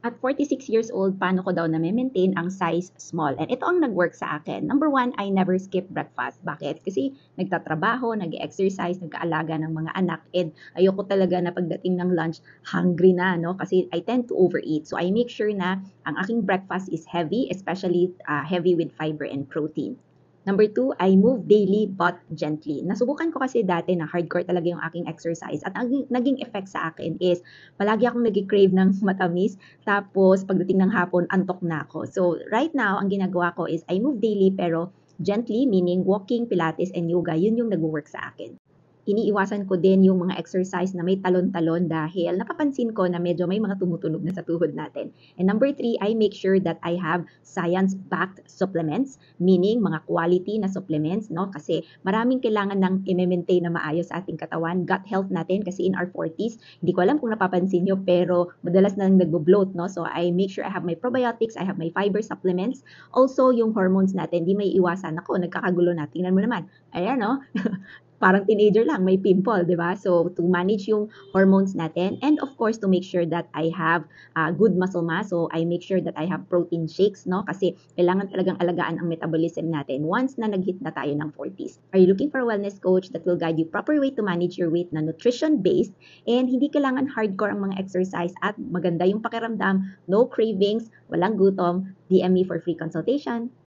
At 46 years old, paano ko daw na-maintain ang size small? And ito ang nag-work sa akin. Number one, I never skip breakfast. Bakit? Kasi nagtatrabaho, nag-exercise, nag-aalaga ng mga anak, and ayoko talaga na pagdating ng lunch, hungry na, no? Kasi I tend to overeat. So I make sure na ang aking breakfast is heavy, especially heavy with fiber and protein. Number two, I move daily but gently. Nasubukan ko kasi dati na hardcore talaga yung aking exercise at ang naging effect sa akin is palagi akong nag-crave ng matamis tapos pagdating ng hapon, antok na ako. So right now, ang ginagawa ko is I move daily pero gently, meaning walking, pilates, and yoga. Yun yung nag-work sa akin. Iniiwasan ko din yung mga exercise na may talon-talon dahil napapansin ko na medyo may mga tumutunog na sa tuhod natin. And number three, I make sure that I have science-backed supplements, meaning mga quality na supplements, no? Kasi maraming kailangan ng i-maintain na maayos sa ating katawan, gut health natin, kasi in our 40s, hindi ko alam kung napapansin nyo, pero madalas nang nagbo-bloat, no? So I make sure I have my probiotics, I have my fiber supplements. Also, yung hormones natin, di may iwasan. Ako, nagkakagulo na. Tingnan mo naman. Ayan, no? Parang teenager lang, may pimple, di ba? So, to manage yung hormones natin, and of course, to make sure that I have good muscle mass, so I make sure that I have protein shakes, no? Kasi kailangan talagang alagaan ang metabolism natin once na nag-hit na tayo ng 40s. Are you looking for a wellness coach that will guide you proper way to manage your weight na nutrition-based, and hindi kailangan hardcore ang mga exercise at maganda yung pakiramdam, no cravings, walang gutom, DM me for free consultation.